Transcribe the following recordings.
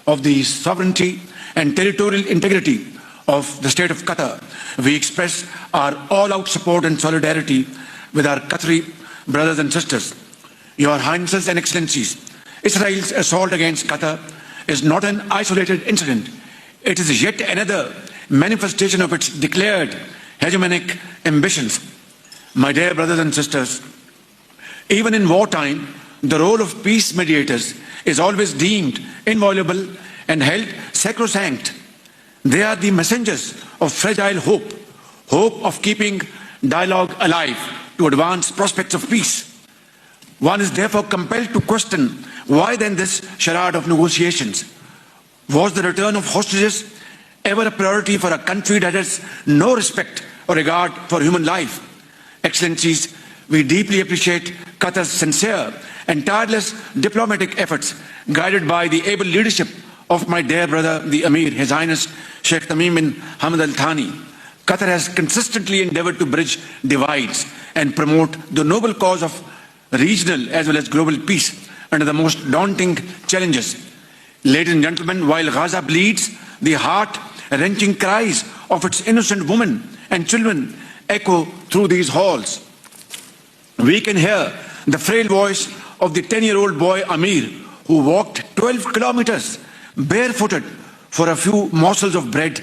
of the sovereignty and territorial integrity of the state of Qatar, we express our all-out support and solidarity with our Qatari brothers and sisters. Your Highnesses and Excellencies, Israel's assault against Qatar is not an isolated incident. It is yet another manifestation of its declared hegemonic ambitions. My dear brothers and sisters, even in wartime, the role of peace mediators is always deemed inviolable and held sacrosanct. They are the messengers of fragile hope, hope of keeping dialogue alive to advance prospects of peace. One is therefore compelled to question, why then this charade of negotiations? Was the return of hostages ever a priority for a country that has no respect or regard for human life? Excellencies, we deeply appreciate Qatar's sincere and tireless diplomatic efforts, guided by the able leadership of my dear brother, the Amir, His Highness Sheikh Tamim bin Hamad Al Thani. Qatar has consistently endeavored to bridge divides and promote the noble cause of regional as well as global peace under the most daunting challenges. Ladies and gentlemen, while Gaza bleeds, the heart-wrenching cries of its innocent women and children echo through these halls. We can hear the frail voice of the 10-year-old boy Amir, who walked 12 kilometers barefooted for a few morsels of bread,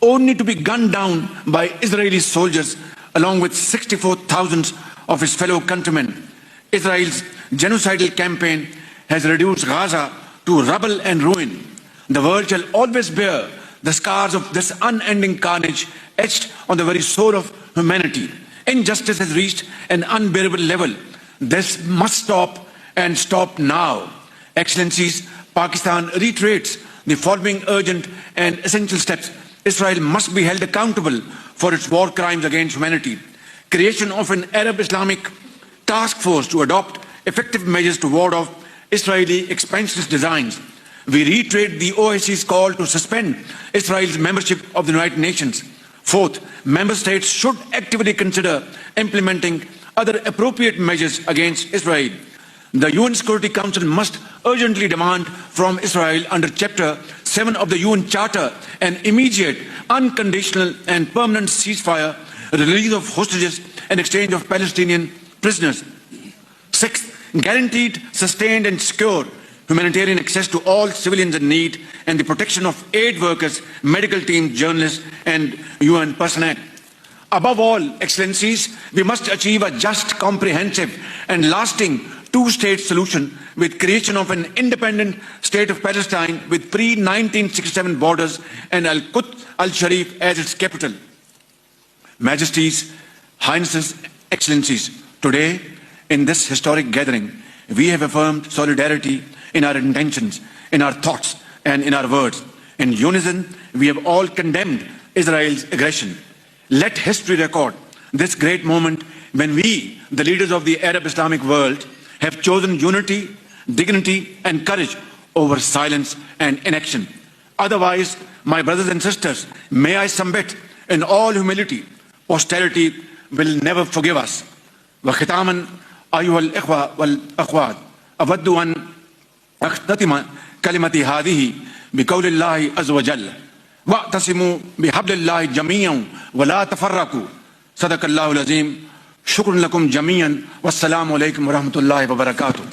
only to be gunned down by Israeli soldiers along with 64,000 of his fellow countrymen. Israel's genocidal campaign has reduced Gaza to rubble and ruin. The world shall always bear the scars of this unending carnage etched on the very soul of humanity. Injustice has reached an unbearable level. This must stop, and stop now. Excellencies, Pakistan reiterates the following urgent and essential steps. Israel must be held accountable for its war crimes against humanity. Creation of an Arab Islamic task force to adopt effective measures to ward off Israeli expansionist designs. We reiterate the OIC's call to suspend Israel's membership of the United Nations. Fourth, member states should actively consider implementing other appropriate measures against Israel. The UN Security Council must urgently demand from Israel under Chapter 7 of the UN Charter an immediate, unconditional and permanent ceasefire, release of hostages and exchange of Palestinian prisoners. Sixth, guaranteed, sustained and secure humanitarian access to all civilians in need and the protection of aid workers, medical teams, journalists and UN personnel. Above all, Excellencies, we must achieve a just, comprehensive and lasting two-state solution with creation of an independent state of Palestine with pre-1967 borders and Al-Quds Al-Sharif as its capital. Majesties, Highnesses, Excellencies, today in this historic gathering, we have affirmed solidarity in our intentions, in our thoughts and in our words. In unison, we have all condemned Israel's aggression. Let history record this great moment when we, the leaders of the Arab Islamic world, have chosen unity, dignity and courage over silence and inaction. Otherwise, my brothers and sisters, may I submit in all humility, posterity will never forgive us. وختاما أيها الإخوة والأخوات أود أن أختتم كلمتي هذه بقول الله عز وجل واعتصموا بحبل الله جميعا ولا تفرقوا صدق الله العظيم. شكرا لكم جميعا والسلام عليكم ورحمة الله وبركاته.